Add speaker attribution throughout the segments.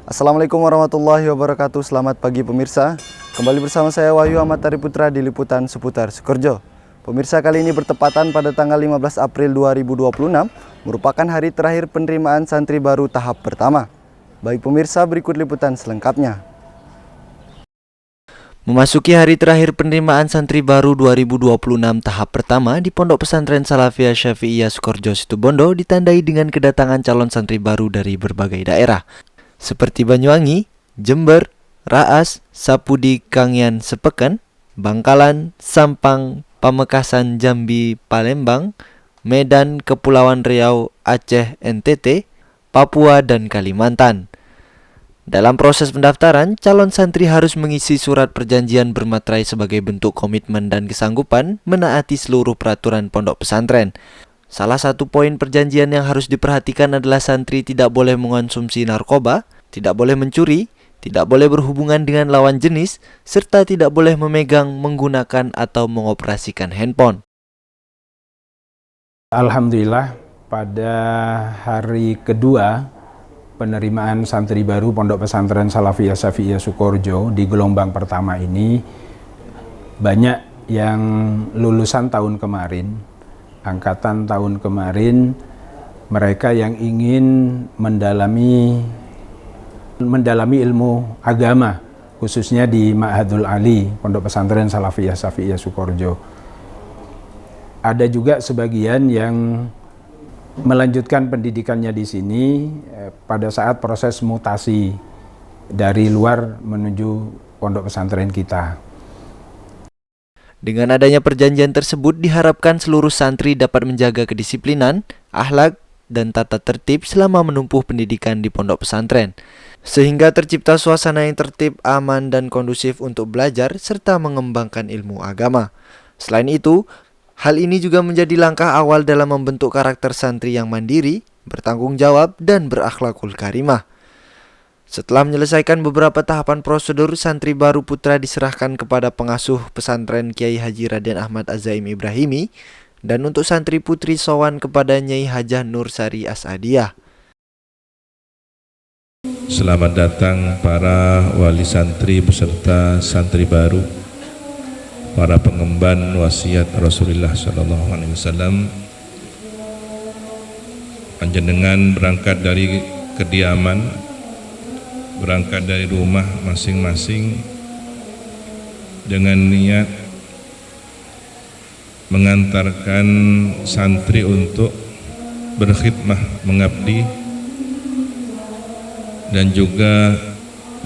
Speaker 1: Assalamualaikum warahmatullahi wabarakatuh. Selamat pagi pemirsa. Kembali bersama saya Wahyu Ahmad Tariputra di liputan seputar Sukoharjo. Pemirsa, kali ini bertepatan pada tanggal 15 April 2026, merupakan hari terakhir penerimaan santri baru tahap pertama. Baik pemirsa, berikut liputan selengkapnya.
Speaker 2: Memasuki hari terakhir penerimaan santri baru 2026 tahap pertama di Pondok Pesantren Salafiyah Syafi'iyah Sukoharjo Situbondo ditandai dengan kedatangan calon santri baru dari berbagai daerah seperti Banyuwangi, Jember, Raas, Sapudi, Kangian, Sepeken, Bangkalan, Sampang, Pamekasan, Jambi, Palembang, Medan, Kepulauan Riau, Aceh, NTT, Papua, dan Kalimantan. Dalam proses pendaftaran, calon santri harus mengisi surat perjanjian bermaterai sebagai bentuk komitmen dan kesanggupan menaati seluruh peraturan pondok pesantren. Salah satu poin perjanjian yang harus diperhatikan adalah santri tidak boleh mengonsumsi narkoba, tidak boleh mencuri, tidak boleh berhubungan dengan lawan jenis, serta tidak boleh memegang, menggunakan, atau mengoperasikan handphone.
Speaker 3: Alhamdulillah, pada hari kedua penerimaan santri baru Pondok Pesantren Salafiyah Syafi'iyah Sukoharjo di gelombang pertama ini, banyak yang lulusan tahun kemarin, angkatan tahun kemarin, mereka yang ingin mendalami ilmu agama, khususnya di Ma'hadul Ali Pondok Pesantren Salafiyah Syafi'iyah Sukoharjo. Ada juga sebagian yang melanjutkan pendidikannya di sini pada saat proses mutasi dari luar menuju pondok pesantren kita.
Speaker 2: Dengan adanya perjanjian tersebut, diharapkan seluruh santri dapat menjaga kedisiplinan, akhlak, dan tata tertib selama menempuh pendidikan di pondok pesantren, sehingga tercipta suasana yang tertib, aman, dan kondusif untuk belajar serta mengembangkan ilmu agama. Selain itu, hal ini juga menjadi langkah awal dalam membentuk karakter santri yang mandiri, bertanggung jawab, dan berakhlakul karimah. Setelah menyelesaikan beberapa tahapan prosedur, santri baru putra diserahkan kepada pengasuh pesantren Kiai Haji Raden Ahmad Az-Zaim Ibrahimi, dan untuk santri putri sowan kepada Nyai Hajah Nur Sari Asadiyah.
Speaker 4: Selamat datang para wali santri beserta santri baru, para pengemban wasiat Rasulullah SAW. Panjenengan berangkat dari kediaman, berangkat dari rumah masing-masing dengan niat mengantarkan santri untuk berkhidmah, mengabdi, dan juga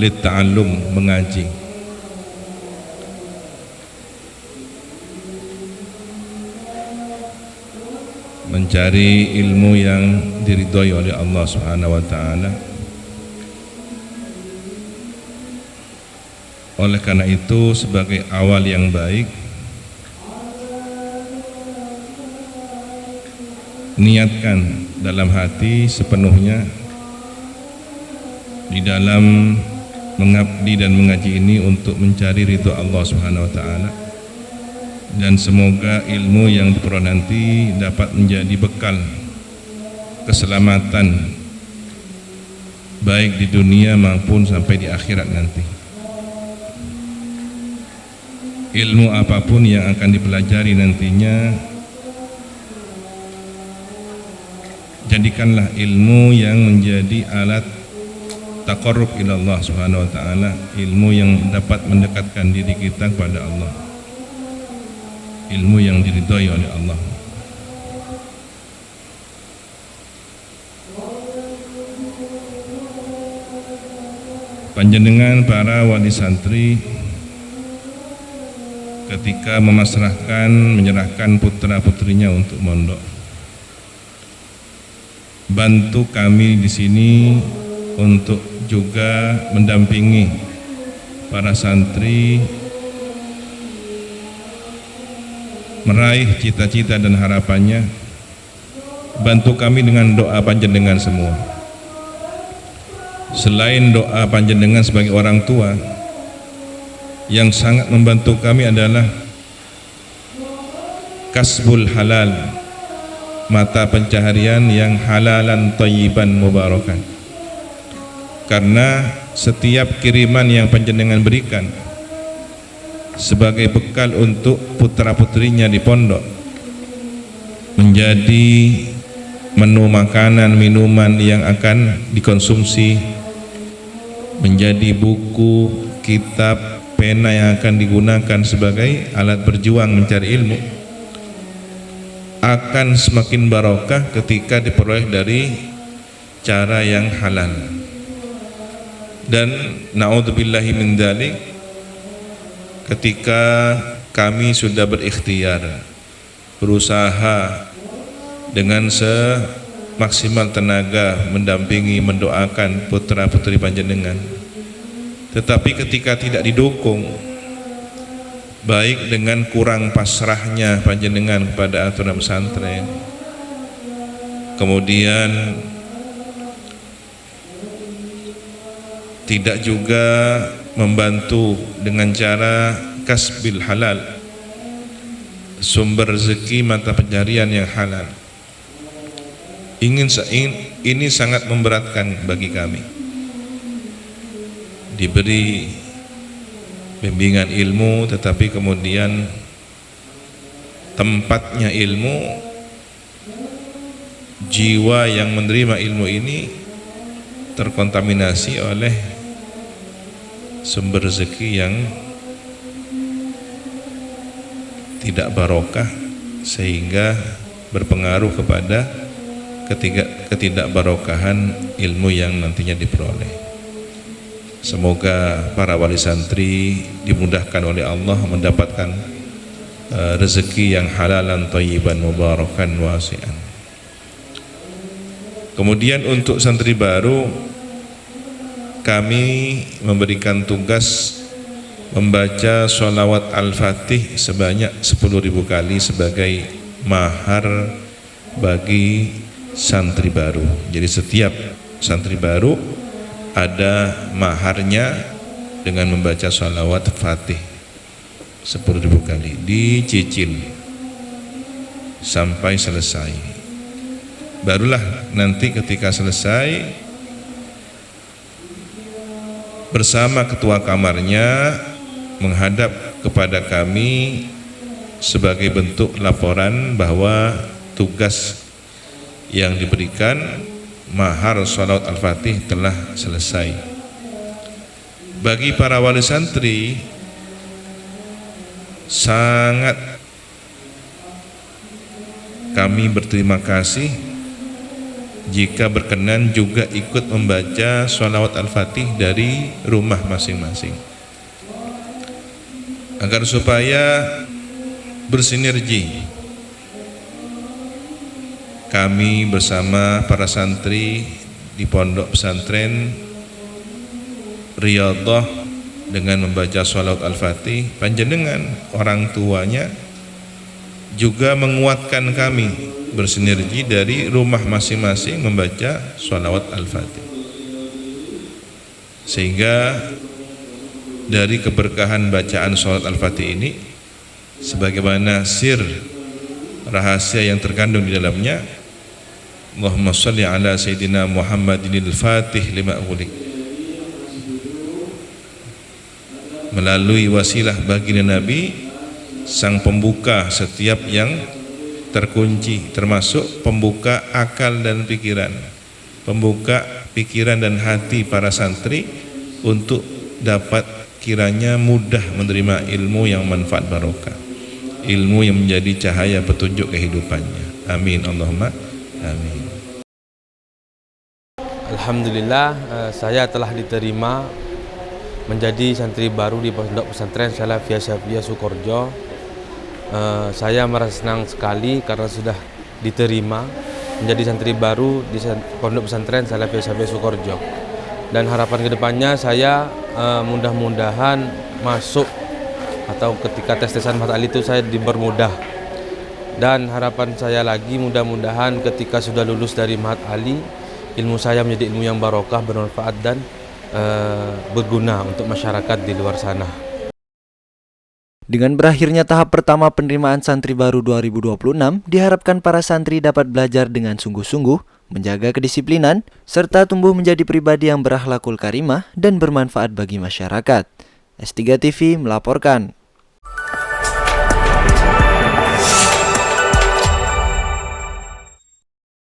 Speaker 4: litta'allum, mengaji. Mencari ilmu yang diridhoi oleh Allah Subhanahu wa taala. Oleh karena itu, sebagai awal yang baik, niatkan dalam hati sepenuhnya di dalam mengabdi dan mengaji ini untuk mencari ridho Allah Subhanahu wa taala. Dan semoga ilmu yang diperoleh nanti dapat menjadi bekal keselamatan baik di dunia maupun sampai di akhirat nanti. Ilmu apapun yang akan dipelajari nantinya, jadikanlah ilmu yang menjadi alat taqarrub ila Allah Subhanahu wa taala, ilmu yang dapat mendekatkan diri kita kepada Allah, ilmu yang diridhai oleh Allah. Panjenengan para wali santri, ketika menyerahkan putra putrinya untuk mondok, bantu kami di sini untuk juga mendampingi para santri meraih cita-cita dan harapannya. Bantu kami dengan doa panjenengan semua. Selain doa panjenengan sebagai orang tua, yang sangat membantu kami adalah kasbul halal, mata pencaharian yang halalan thayyiban mubarakan. karena setiap kiriman yang panjenengan berikan sebagai bekal untuk putra-putrinya di pondok menjadi menu makanan, minuman yang akan dikonsumsi, menjadi buku, kitab, pena yang akan digunakan sebagai alat berjuang mencari ilmu, akan semakin barokah ketika diperoleh dari cara yang halal. Dan na'udzubillahi min dzalik, ketika kami sudah berikhtiar, berusaha dengan semaksimal tenaga mendampingi, mendoakan putra putri panjenengan, tetapi ketika tidak didukung, baik dengan kurang pasrahnya panjenengan kepada aturan pesantren, kemudian tidak juga membantu dengan cara kasbil halal, sumber rezeki mata pencarian yang halal, ini sangat memberatkan bagi kami. Diberi bimbingan ilmu, tetapi kemudian tempatnya ilmu, jiwa yang menerima ilmu ini terkontaminasi oleh sumber rezeki yang tidak barokah, sehingga berpengaruh kepada ketidakbarokahan ilmu yang nantinya diperoleh. Semoga para wali santri dimudahkan oleh Allah mendapatkan rezeki yang halalan, thayyiban, mubarakan, wasi'an. Kemudian untuk santri baru, kami memberikan tugas membaca sholawat Al-Fatih sebanyak 10.000 kali sebagai mahar bagi santri baru. Jadi setiap santri baru ada maharnya dengan membaca sholawat Fatih 10.000 kali, dicicil sampai selesai. Barulah nanti ketika selesai, bersama ketua kamarnya menghadap kepada kami sebagai bentuk laporan bahwa tugas yang diberikan mahar sholawat Al-Fatih telah selesai. Bagi para wali santri, sangat kami berterima kasih jika berkenan juga ikut membaca sholawat Al-Fatih dari rumah masing-masing, agar supaya bersinergi kami bersama para santri di pondok pesantren Riyadhah dengan membaca sholawat Al-Fatih. Panjenengan orang tuanya juga menguatkan kami bersinergi dari rumah masing-masing membaca sholawat Al-Fatih, sehingga dari keberkahan bacaan sholawat Al-Fatih ini, sebagaimana sir rahasia yang terkandung di dalamnya, Allahumma sholli ala Sayyidina Muhammadinil Fatih lima ughliq, melalui wasilah baginda Nabi, sang pembuka setiap yang terkunci, termasuk pembuka akal dan pikiran, pembuka pikiran dan hati para santri untuk dapat kiranya mudah menerima ilmu yang manfaat barokah, ilmu yang menjadi cahaya petunjuk kehidupannya. Amin Allahumma amin.
Speaker 5: Alhamdulillah, saya telah diterima menjadi santri baru di Pondok Pesantren Salafiyah Syafiyah Sukorejo. Saya merasa senang sekali karena sudah diterima menjadi santri baru di Pondok Pesantren Salafiyah Syafiyah Sukorejo. Dan harapan kedepannya saya mudah-mudahan masuk atau ketika tes-tesan Mahat Ali itu saya dipermudah. Dan harapan saya lagi mudah-mudahan ketika sudah lulus dari Mahat Ali, ilmu saya menjadi ilmu yang barokah, bermanfaat dan berguna untuk masyarakat di luar sana.
Speaker 2: Dengan berakhirnya tahap pertama penerimaan santri baru 2026, diharapkan para santri dapat belajar dengan sungguh-sungguh, menjaga kedisiplinan, serta tumbuh menjadi pribadi yang berakhlakul karimah dan bermanfaat bagi masyarakat. S3 TV melaporkan.